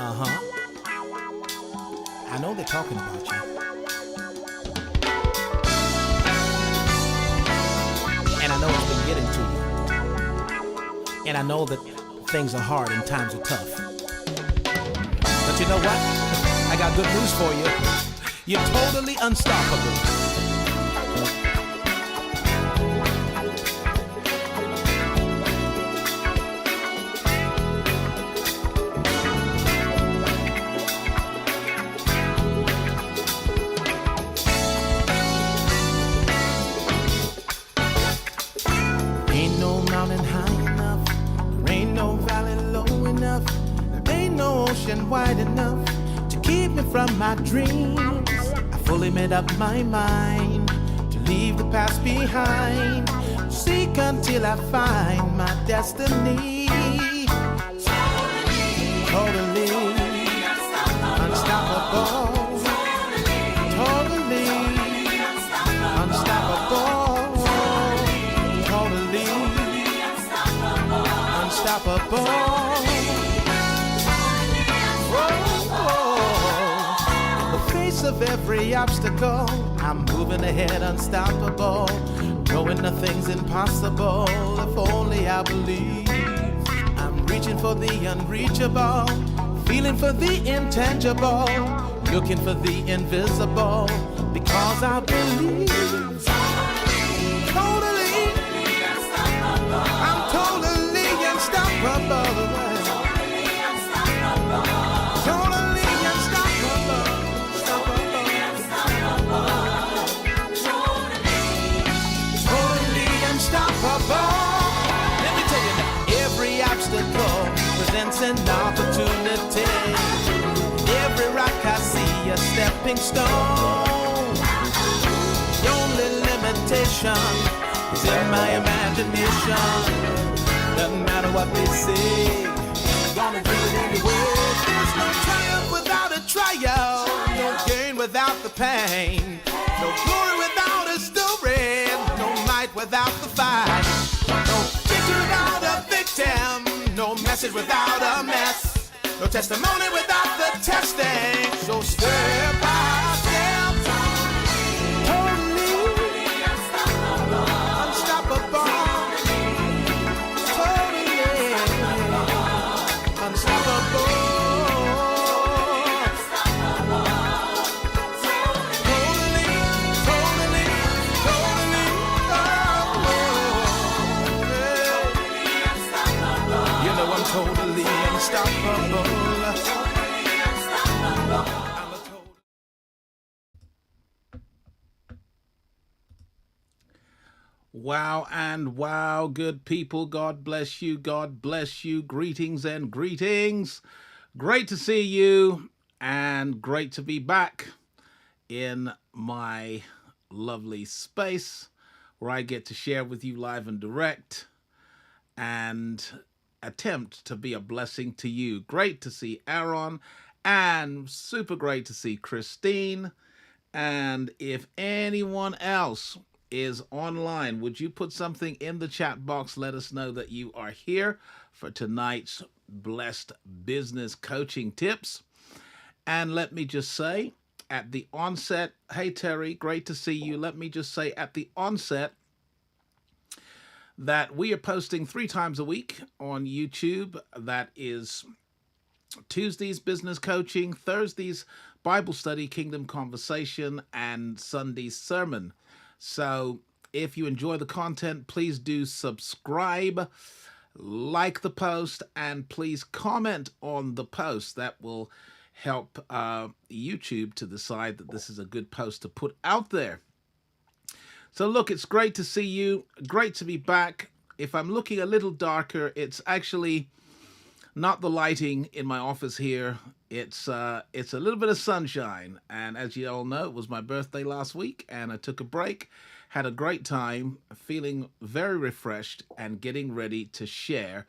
I know they're talking about you. And I know it's been getting to you. And I know that things are hard and times are tough. But you know what? I got good news for you. You're totally unstoppable. Ain't no mountain high enough, there ain't no valley low enough, there ain't no ocean wide enough to keep me from my dreams. I fully made up my mind to leave the past behind, seek until I find my destiny. Totally unstoppable. Totally unstoppable. Unstoppable. In the face of every obstacle, I'm moving ahead unstoppable, knowing nothing's impossible if only I believe. I'm reaching for the unreachable, feeling for the intangible, looking for the invisible, because I believe. Totally, I'm totally unstoppable. Totally unstoppable. Totally unstoppable. Totally unstoppable. Let me tell you now, every obstacle presents an opportunity. Every rock I see a stepping stone. The only limitation is in my imagination. Doesn't matter what they say, I'm gonna do it anyway. There's no triumph without a trial, no gain without the pain, no glory without a story, no might without the fight, no victory without a victim, no message without a mess, no testimony without the testing. So step by step, totally unstoppable. Totally unstoppable. Wow and wow, good people. God bless you. God bless you. Greetings and greetings. Great to see you and great to be back in my lovely space where I get to share with you live and direct and attempt to be a blessing to you. Great to see Aaron and super great to see Christine. And if anyone else is online, would you put something in the chat box? Let us know that you are here for tonight's blessed business coaching tips. And let me just say at the onset, hey Terry, great to see you. Let me just say at the onset that we are posting 3 times a week on YouTube. That is Tuesdays business coaching, Thursdays Bible study, Kingdom Conversation, and Sunday's sermon. So if you enjoy the content, please do subscribe, like the post, and please comment on the post. That will help YouTube to decide that this is a good post to put out there. So look, it's great to see you. Great to be back. If I'm looking a little darker, it's actually not the lighting in my office here. It's a little bit of sunshine. And as you all know, it was my birthday last week and I took a break, had a great time, feeling very refreshed and getting ready to share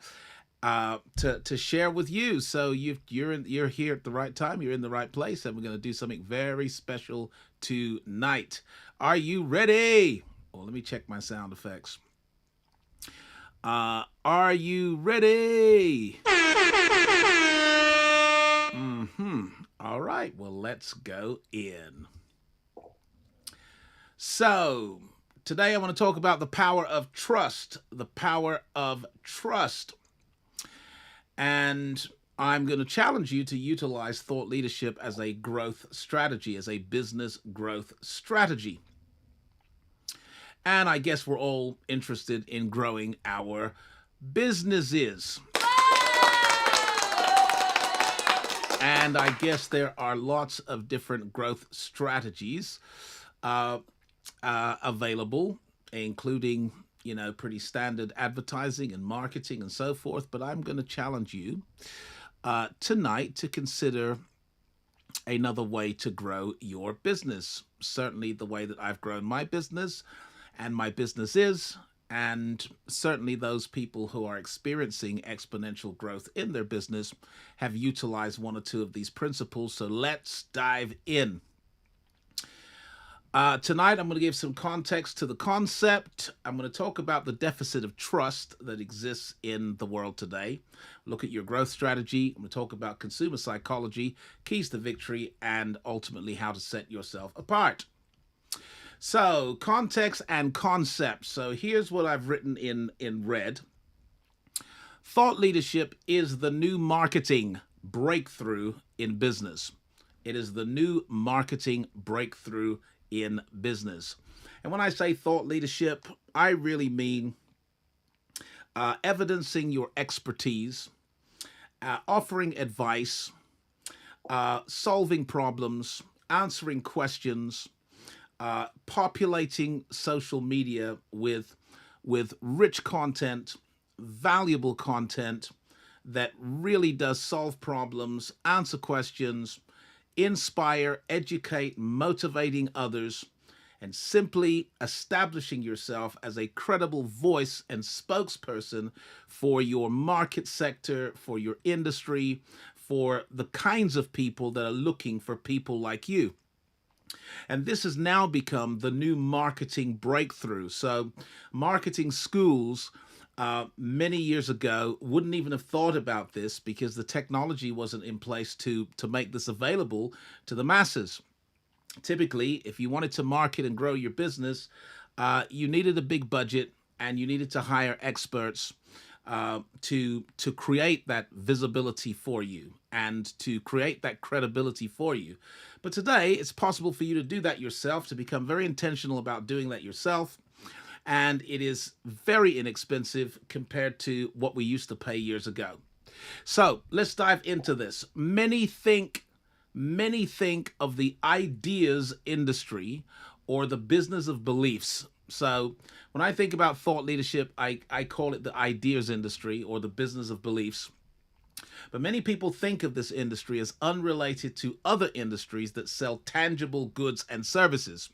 to share with you. So you're here at the right time. You're in the right place, and we're going to do something very special tonight. Are you ready? Well, let me check my sound effects. Are you ready? All right, well, let's go in. So, today I want to talk about the power of trust. The power of trust. And I'm going to challenge you to utilize thought leadership as a growth strategy, as a business growth strategy. And I guess we're all interested in growing our businesses. And I guess there are lots of different growth strategies available, including, pretty standard advertising and marketing and so forth. But I'm going to challenge you tonight to consider another way to grow your business. Certainly the way that I've grown my business and my business is, and certainly those people who are experiencing exponential growth in their business have utilized one or two of these principles. So let's dive in. Tonight, I'm going to give some context to the concept. I'm going to talk about the deficit of trust that exists in the world today. Look at your growth strategy. I'm going to talk about consumer psychology, keys to victory, and ultimately how to set yourself apart. So, context and concept. So here's what I've written in red. Thought leadership is the new marketing breakthrough in business. It is the new marketing breakthrough in business. And when I say thought leadership, I really mean evidencing your expertise, offering advice, solving problems, answering questions, populating social media with rich content, valuable content that really does solve problems, answer questions, inspire, educate, motivating others, and simply establishing yourself as a credible voice and spokesperson for your market sector, for your industry, for the kinds of people that are looking for people like you. And this has now become the new marketing breakthrough. So marketing schools many years ago wouldn't even have thought about this because the technology wasn't in place to make this available to the masses. Typically, if you wanted to market and grow your business, you needed a big budget and you needed to hire experts to create that visibility for you and to create that credibility for you. But today, it's possible for you to do that yourself, to become very intentional about doing that yourself. And it is very inexpensive compared to what we used to pay years ago. So let's dive into this. Many think of the ideas industry or the business of beliefs. So when I think about thought leadership, I call it the ideas industry or the business of beliefs. But many people think of this industry as unrelated to other industries that sell tangible goods and services.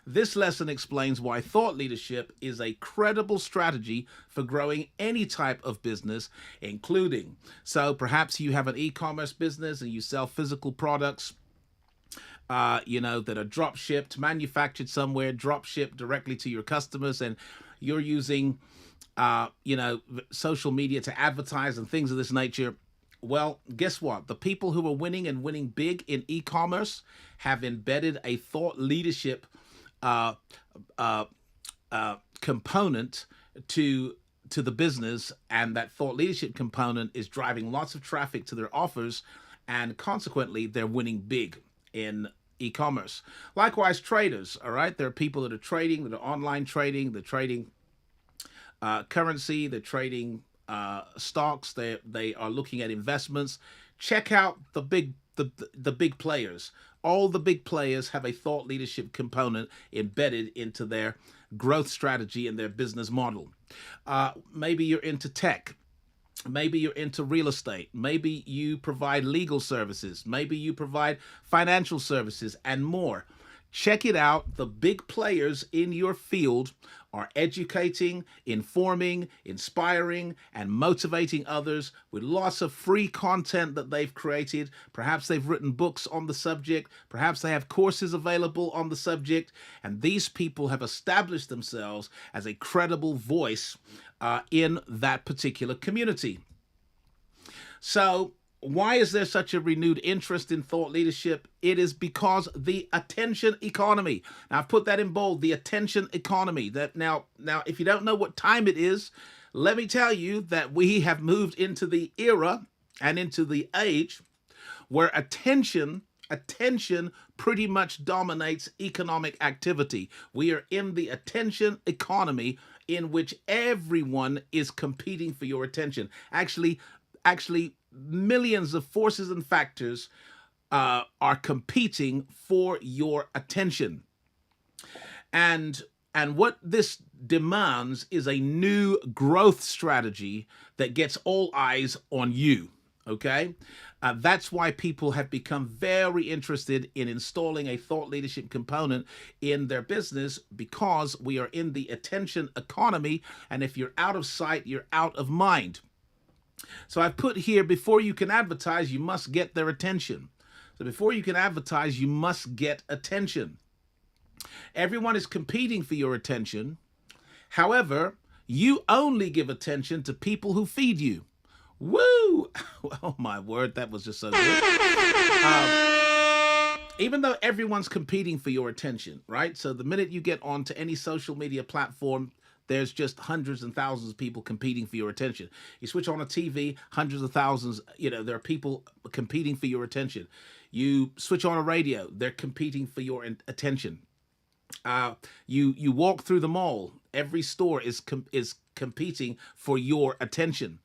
This lesson explains why thought leadership is a credible strategy for growing any type of business, including, so perhaps you have an e-commerce business and you sell physical products, that are drop shipped, manufactured somewhere, drop shipped directly to your customers, and you're using, social media to advertise and things of this nature. Well, guess what? The people who are winning and winning big in e-commerce have embedded a thought leadership component to the business, and that thought leadership component is driving lots of traffic to their offers, and consequently, they're winning big in e-commerce. Likewise, traders, all right? There are people that are trading, that are online trading, they're trading currency, they're trading stocks, they are looking at investments. Check out the big players. All the big players have a thought leadership component embedded into their growth strategy and their business model. Maybe you're into tech. Maybe you're into real estate. Maybe you provide legal services. Maybe you provide financial services and more. Check it out. The big players in your field are educating, informing, inspiring, and motivating others with lots of free content that they've created. Perhaps they've written books on the subject. Perhaps they have courses available on the subject. And these people have established themselves as a credible voice in that particular community. So Why is there such a renewed interest in thought leadership? It is because the attention economy. Now I've put that in bold, the attention economy. That now if you don't know what time it is, let me tell you that we have moved into the era and into the age where attention pretty much dominates economic activity. We are in the attention economy in which everyone is competing for your attention. Actually, millions of forces and factors are competing for your attention. And what this demands is a new growth strategy that gets all eyes on you. Okay? That's why people have become very interested in installing a thought leadership component in their business, because we are in the attention economy. And if you're out of sight, you're out of mind. So I've put here, before you can advertise, you must get their attention. So before you can advertise, you must get attention. Everyone is competing for your attention. However, you only give attention to people who feed you. Woo! Oh my word, that was just so good. Even though everyone's competing for your attention, right? So the minute you get onto any social media platform, there's just hundreds and thousands of people competing for your attention. You switch on a TV, hundreds of thousands, there are people competing for your attention. You switch on a radio, they're competing for your attention. You walk through the mall, every store is competing for your attention.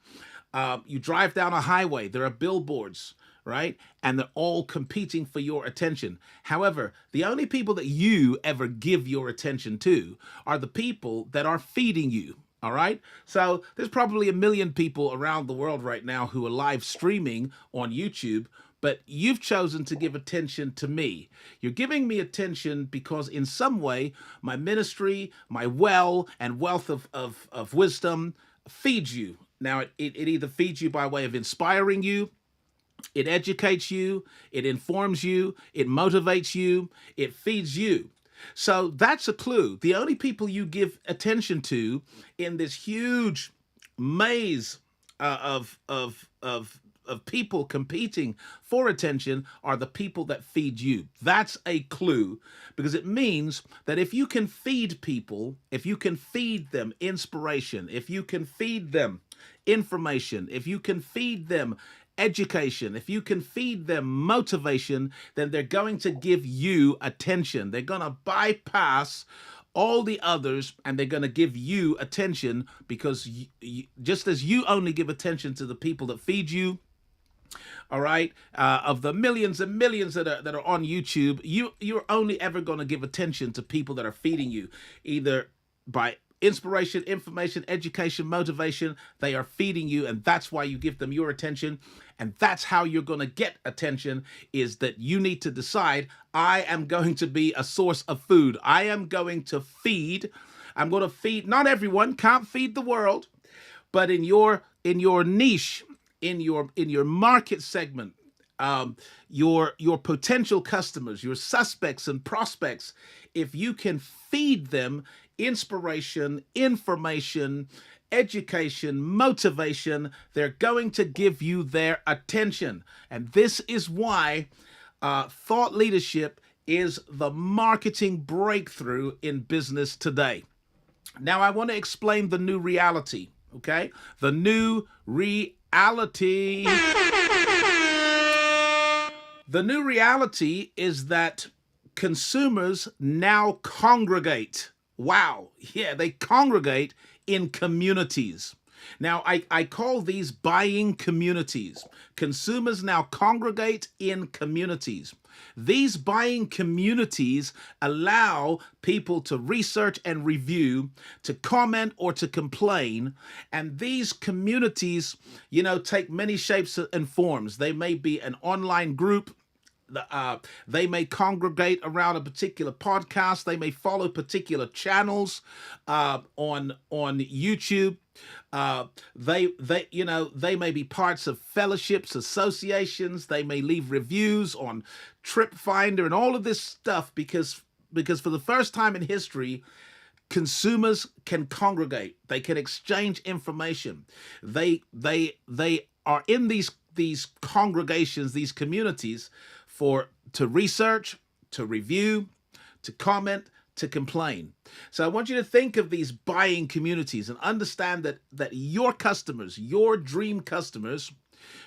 You drive down a highway, there are billboards, right? And they're all competing for your attention. However, the only people that you ever give your attention to are the people that are feeding you. All right. So there's probably 1 million people around the world right now who are live streaming on YouTube, but you've chosen to give attention to me. You're giving me attention because in some way, my ministry, my wealth of wisdom feeds you. Now, it either feeds you by way of inspiring you, it educates you, it informs you, it motivates you, it feeds you. So that's a clue. The only people you give attention to in this huge maze of people competing for attention are the people that feed you. That's a clue, because it means that if you can feed people, if you can feed them inspiration, if you can feed them information, if you can feed them education, if you can feed them motivation, then they're going to give you attention. They're going to bypass all the others and they're going to give you attention, because just as you only give attention to the people that feed you, all right, of the millions and millions that are on YouTube, you're only ever going to give attention to people that are feeding you, either by inspiration, information, education, motivation. They are feeding you, and that's why you give them your attention. And that's how you're going to get attention, is that you need to decide, I am going to be a source of food. I am going to feed. I'm going to feed, not everyone, can't feed the world, but in your niche, in your market segment, your potential customers, your suspects and prospects, if you can feed them inspiration, information, education, motivation, they're going to give you their attention. And this is why thought leadership is the marketing breakthrough in business today. Now, I want to explain the new reality, okay? The new reality. The new reality is that consumers now congregate. Wow. Yeah, they congregate in communities. Now, I call these buying communities. Consumers now congregate in communities. These buying communities allow people to research and review, to comment or to complain. And these communities, take many shapes and forms. They may be an online group. They may congregate around a particular podcast. They may follow particular channels on YouTube. They may be parts of fellowships, associations. They may leave reviews on Trip Finder and all of this stuff, because for the first time in history, consumers can congregate. They can exchange information. They are in these these congregations, these communities, to research, to review, to comment, to complain. So I want you to think of these buying communities and understand that your customers, your dream customers,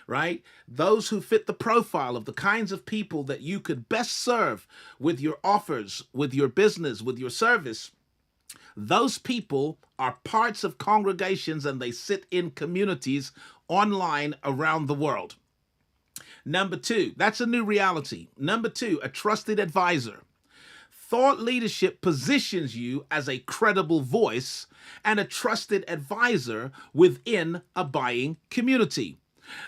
right? Those who fit the profile of the kinds of people that you could best serve with your offers, with your business, with your service. Those people are parts of congregations and they sit in communities online around the world. Number two, that's a new reality. Number two, a trusted advisor. Thought leadership positions you as a credible voice and a trusted advisor within a buying community.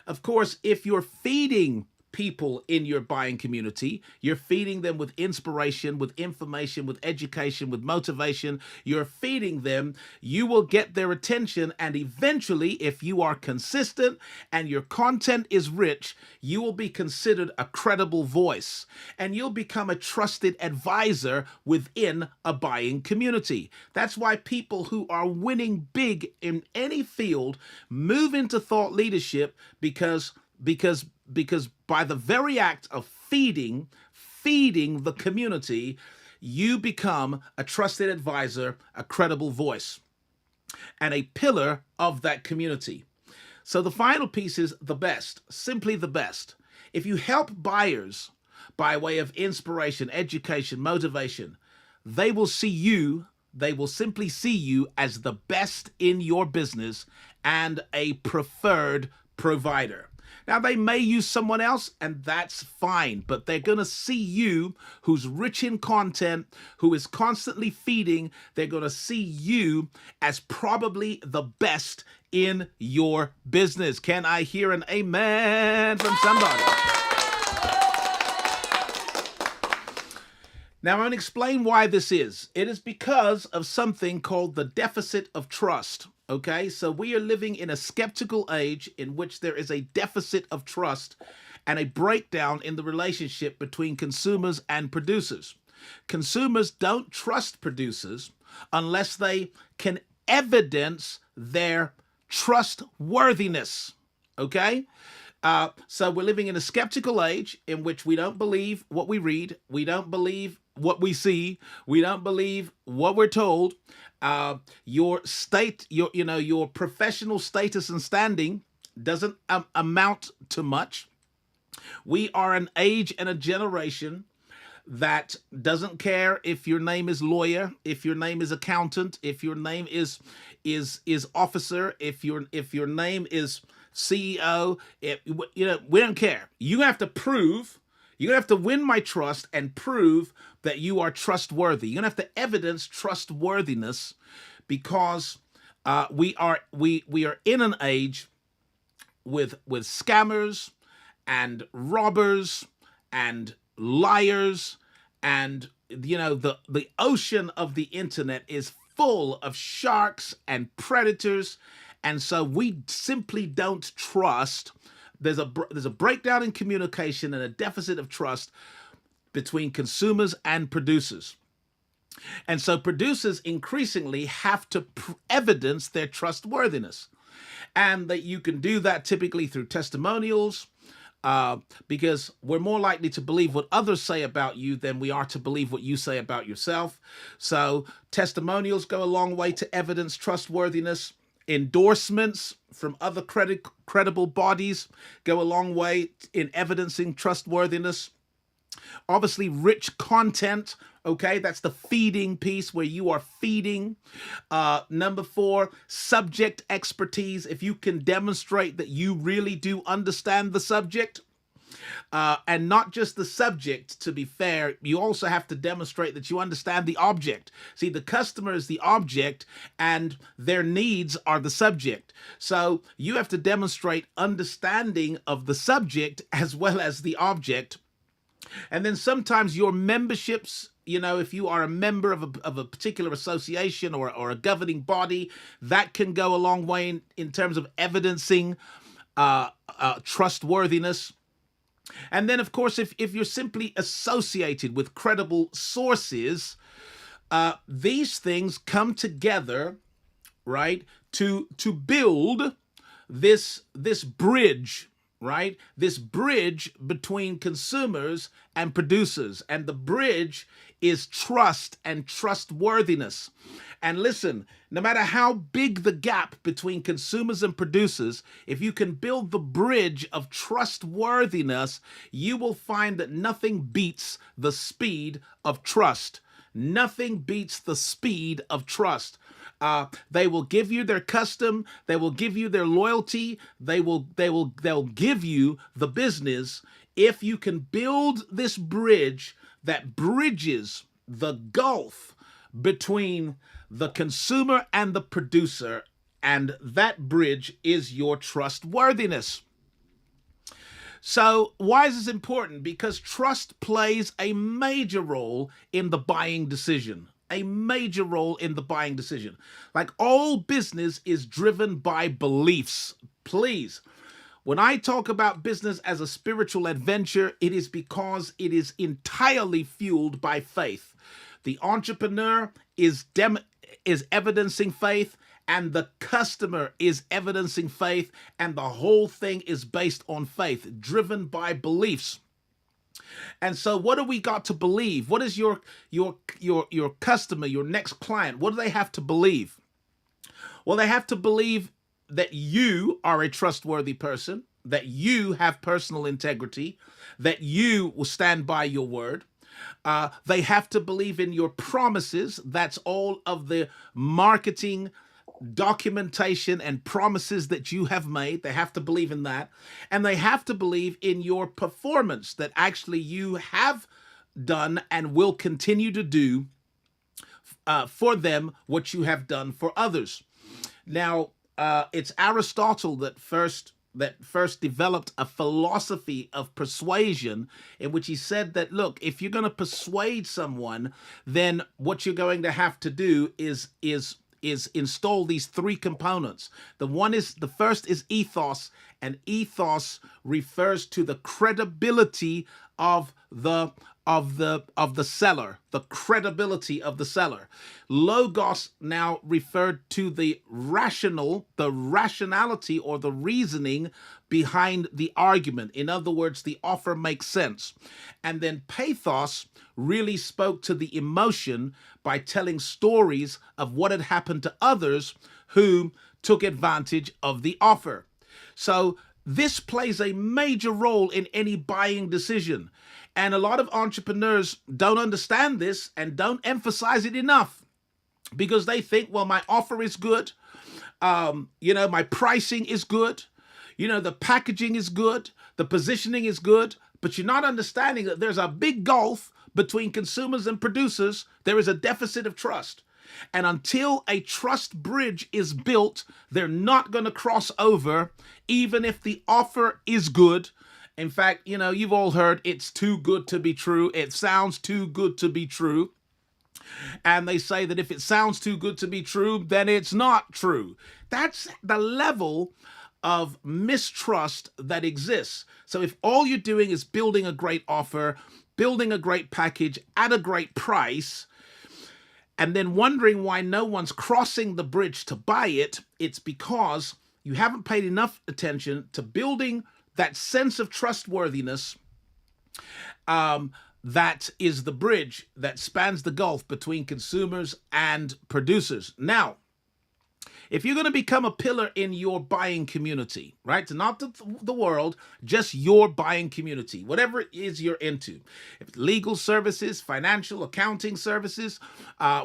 Of course, if you're feeding people in your buying community, you're feeding them with inspiration, with information, with education, with motivation, you're feeding them, you will get their attention, and eventually, if you are consistent and your content is rich, you will be considered a credible voice, and you'll become a trusted advisor within a buying community. That's why people who are winning big in any field move into thought leadership because by the very act of feeding the community, you become a trusted advisor, a credible voice, and a pillar of that community. So the final piece is the best, simply the best. If you help buyers by way of inspiration, education, motivation, they will simply see you as the best in your business and a preferred provider. Now, they may use someone else, and that's fine, but they're going to see you, who's rich in content, who is constantly feeding. They're going to see you as probably the best in your business. Can I hear an amen from somebody? Now, I'm going to explain why this is. It is because of something called the deficit of trust. Okay, so we are living in a skeptical age in which there is a deficit of trust and a breakdown in the relationship between consumers and producers. Consumers don't trust producers unless they can evidence their trustworthiness. Okay? So we're living in a skeptical age in which we don't believe what we read, we don't believe what we see, we don't believe what we're told. Your professional status and standing doesn't amount to much. We are an age and a generation that doesn't care if your name is lawyer, if your name is accountant, if your name is officer, if your name is CEO. We don't care. You have to prove. You're going to have to win my trust and prove that you are trustworthy. You're going to have to evidence trustworthiness because we are in an age with scammers and robbers and liars, and the ocean of the internet is full of sharks and predators, and so we simply don't trust. There's a breakdown in communication and a deficit of trust between consumers and producers. And so producers increasingly have to evidence their trustworthiness. And that you can do that typically through testimonials, because we're more likely to believe what others say about you than we are to believe what you say about yourself. So testimonials go a long way to evidence trustworthiness. Endorsements from other credible bodies go a long way in evidencing trustworthiness. Obviously, rich content, okay? That's the feeding piece where you are feeding. Number 4, subject expertise. If you can demonstrate that you really do understand the subject, and not just the subject, to be fair, you also have to demonstrate that you understand the object. See, the customer is the object and their needs are the subject. So you have to demonstrate understanding of the subject as well as the object. And then sometimes your memberships, if you are a member of a particular association or a governing body, that can go a long way in terms of evidencing trustworthiness. And then, of course, if you're simply associated with credible sources, these things come together, right, to build this bridge right? This bridge between consumers and producers. And the bridge is trust and trustworthiness. And listen, no matter how big the gap between consumers and producers, if you can build the bridge of trustworthiness, you will find that nothing beats the speed of trust. Nothing beats the speed of trust. They will give you their custom. They will give you their loyalty. They'll give you the business if you can build this bridge that bridges the gulf between the consumer and the producer, and that bridge is your trustworthiness. So why is this important? Because trust plays a major role in the buying decision. A major role in the buying decision. Like all business is driven by beliefs. Please, when I talk about business as a spiritual adventure, it is because it is entirely fueled by faith. The entrepreneur is evidencing faith, and the customer is evidencing faith, and the whole thing is based on faith, driven by beliefs. And so what do we got to believe? What is your customer, your next client, what do they have to believe? Well, they have to believe that you are a trustworthy person, that you have personal integrity, that you will stand by your word. They have to believe in your promises. That's all of the marketing documentation and promises that you have made. They have to believe in that. And they have to believe in your performance, that actually you have done and will continue to do for them what you have done for others. Now, it's Aristotle that first developed a philosophy of persuasion, in which he said that, look, if you're going to persuade someone, then what you're going to have to do is install these three components. The first is ethos, and ethos refers to the credibility of the seller, the credibility of the seller. Logos now referred to the rationality or the reasoning behind the argument. In other words, the offer makes sense. And then pathos really spoke to the emotion by telling stories of what had happened to others who took advantage of the offer. So this plays a major role in any buying decision. And a lot of entrepreneurs don't understand this and don't emphasize it enough, because they think, well, my offer is good. My pricing is good. The packaging is good. The positioning is good. But you're not understanding that there's a big gulf between consumers and producers. There is a deficit of trust. And until a trust bridge is built, they're not going to cross over, even if the offer is good. In fact, you've all heard it's too good to be true. It sounds too good to be true. And they say that if it sounds too good to be true, then it's not true. That's the level of mistrust that exists. So if all you're doing is building a great offer, building a great package at a great price, and then wondering why no one's crossing the bridge to buy it, it's because you haven't paid enough attention to building that sense of trustworthiness. That is the bridge that spans the gulf between consumers and producers. Now, if you're going to become a pillar in your buying community, right? Not the world, just your buying community, whatever it is you're into. If it's legal services, financial, accounting services,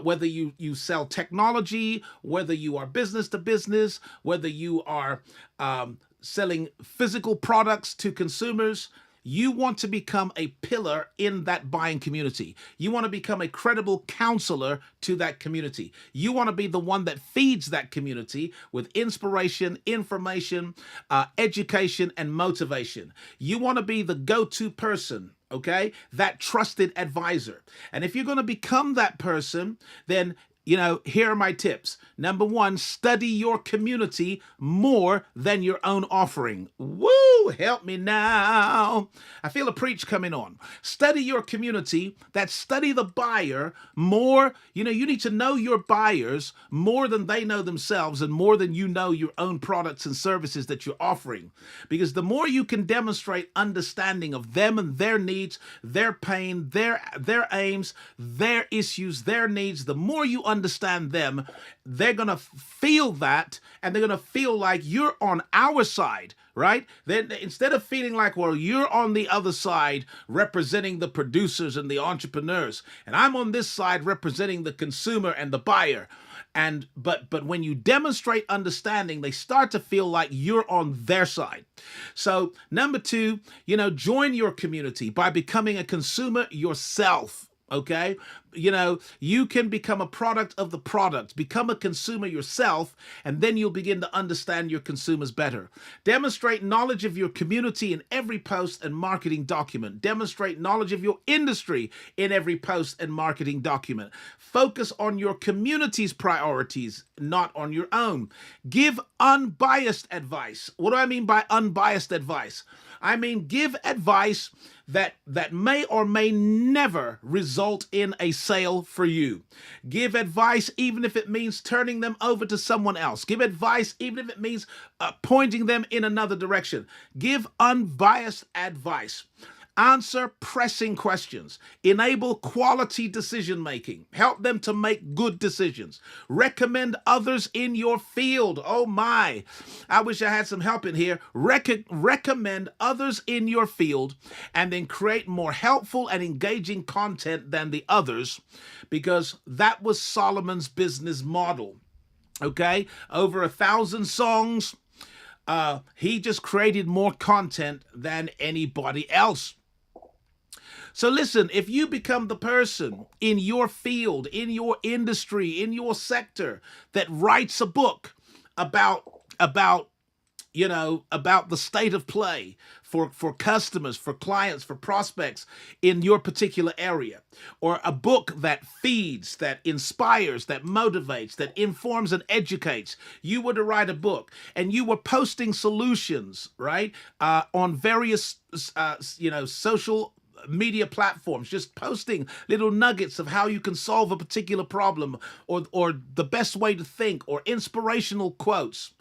whether you sell technology, whether you are business to business, whether you are selling physical products to consumers, you want to become a pillar in that buying community. You want to become a credible counselor to that community. You want to be the one that feeds that community with inspiration, information, education, and motivation. You want to be the go-to person, okay? That trusted advisor. And if you're going to become that person, then here are my tips. Number one, study your community more than your own offering. Woo, help me now. I feel a preach coming on. Study your community, study the buyer more. You need to know your buyers more than they know themselves and more than you know your own products and services that you're offering. Because the more you can demonstrate understanding of them and their needs, their pain, their aims, their issues, their needs, the more you understand them, they're going to feel that, and they're going to feel like you're on our side, right? Then instead of feeling like, well, you're on the other side representing the producers and the entrepreneurs, and I'm on this side representing the consumer and the buyer. But when you demonstrate understanding, they start to feel like you're on their side. So number two, join your community by becoming a consumer yourself. Okay, you can become a product of the product, become a consumer yourself, and then you'll begin to understand your consumers better. Demonstrate knowledge of your community in every post and marketing document. Demonstrate knowledge of your industry in every post and marketing document. Focus on your community's priorities, not on your own. Give unbiased advice. What do I mean by unbiased advice? I mean, give advice that may or may never result in a sale for you. Give advice even if it means turning them over to someone else. Give advice even if it means pointing them in another direction. Give unbiased advice. Answer pressing questions. Enable quality decision making. Help them to make good decisions. Recommend others in your field. Oh my, I wish I had some help in here. Recommend others in your field, and then create more helpful and engaging content than the others, because that was Solomon's business model. Okay, over 1,000 songs. He just created more content than anybody else. So listen, if you become the person in your field, in your industry, in your sector that writes a book about the state of play for customers, for clients, for prospects in your particular area, or a book that feeds, that inspires, that motivates, that informs and educates, you were to write a book, and you were posting solutions, right, on various, social media platforms, just posting little nuggets of how you can solve a particular problem, or the best way to think, or inspirational quotes,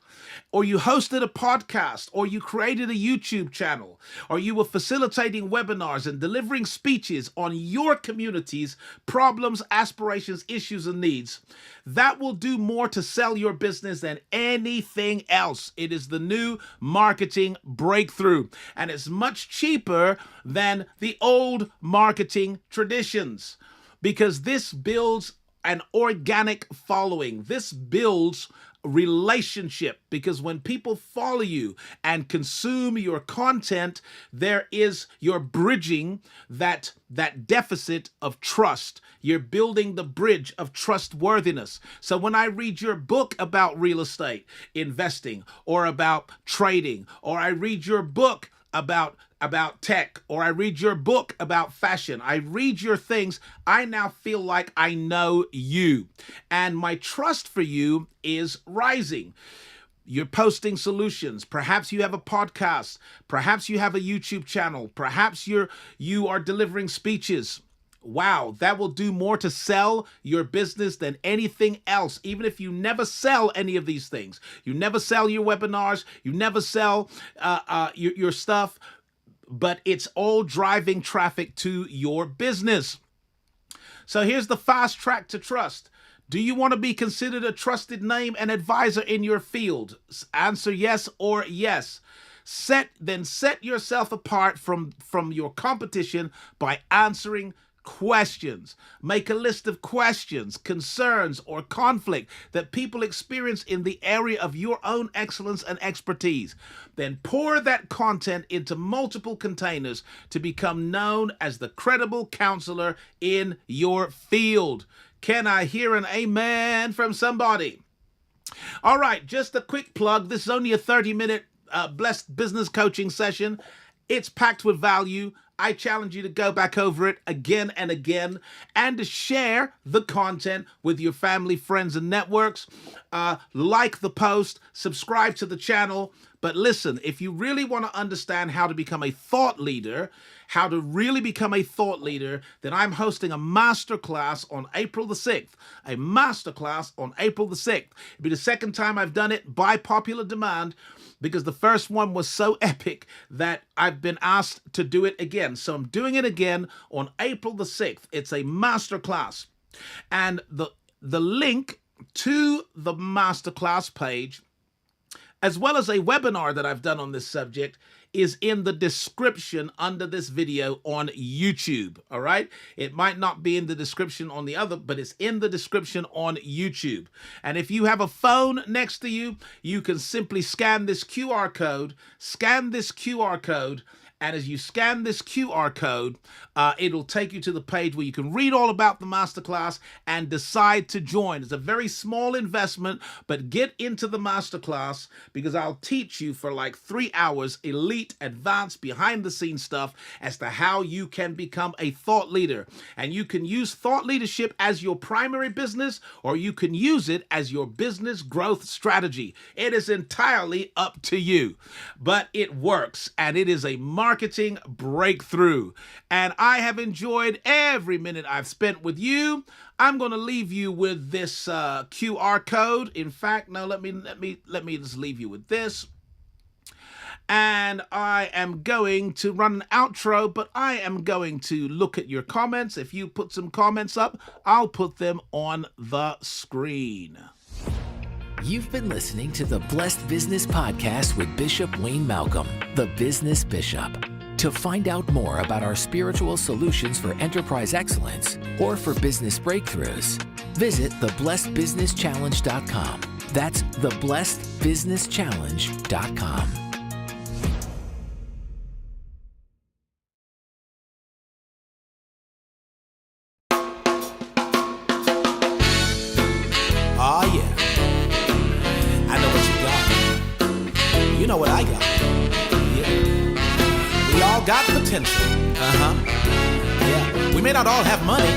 or you hosted a podcast, or you created a YouTube channel, or you were facilitating webinars and delivering speeches on your community's problems, aspirations, issues, and needs, that will do more to sell your business than anything else. It is the new marketing breakthrough, and it's much cheaper than the old marketing traditions, because this builds an organic following. This builds relationship, because when people follow you and consume your content, you're bridging that deficit of trust. You're building the bridge of trustworthiness. So when I read your book about real estate investing, or about trading, or I read your book about tech, or I read your book about fashion, I read your things, I now feel like I know you, and my trust for you is rising. You're posting solutions. Perhaps you have a podcast. Perhaps you have a YouTube channel. Perhaps you are delivering speeches. Wow, that will do more to sell your business than anything else, even if you never sell any of these things. You never sell your webinars. You never sell your stuff, but it's all driving traffic to your business. So here's the fast track to trust. Do you want to be considered a trusted name and advisor in your field? Answer yes or yes. Set yourself apart from your competition by answering questions. Make a list of questions, concerns, or conflict that people experience in the area of your own excellence and expertise. Then pour that content into multiple containers to become known as the credible counselor in your field. Can I hear an amen from somebody? All right, just a quick plug. This is only a 30-minute blessed business coaching session. It's packed with value. I challenge you to go back over it again and again and to share the content with your family, friends, and networks. Like the post, subscribe to the channel. But listen, if you really want to understand how to become a thought leader, how to really become a thought leader, then I'm hosting a masterclass on April the 6th. A masterclass on April the 6th. It'll be the second time I've done it by popular demand, because the first one was so epic that I've been asked to do it again. So I'm doing it again on April the 6th. It's a masterclass. And the link to the masterclass page, as well as a webinar that I've done on this subject, is in the description under this video on YouTube, all right? It might not be in the description on the other, but it's in the description on YouTube. And if you have a phone next to you, you can simply scan this QR code, and as you scan this QR code, it'll take you to the page where you can read all about the masterclass and decide to join. It's a very small investment, but get into the masterclass, because I'll teach you for like 3 hours elite, advanced, behind-the-scenes stuff as to how you can become a thought leader. And you can use thought leadership as your primary business, or you can use it as your business growth strategy. It is entirely up to you, but it works, and it is a marketing breakthrough. And I have enjoyed every minute I've spent with you. I'm going to leave you with this QR code. In fact, no, let me just leave you with this. And I am going to run an outro, but I am going to look at your comments. If you put some comments up, I'll put them on the screen. You've been listening to the Blessed Business Podcast with Bishop Wayne Malcolm, the Business Bishop. To find out more about our spiritual solutions for enterprise excellence or for business breakthroughs, visit theblessedbusinesschallenge.com. That's theblessedbusinesschallenge.com. Oh yeah, I know what you got. You know what I got. Yeah, we all got potential. Yeah, we may not all have money,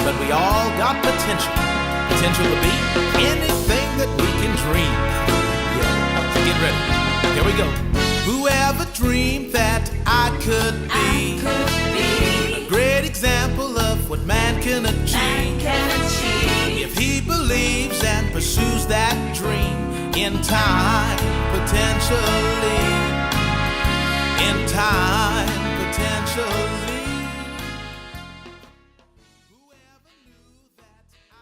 but we all got potential. Potential to be anything that we can dream. Yeah, so get ready. Here we go. Whoever dreamed that I could be a great example of what man can achieve. If he believes and pursues that dream, in time, potential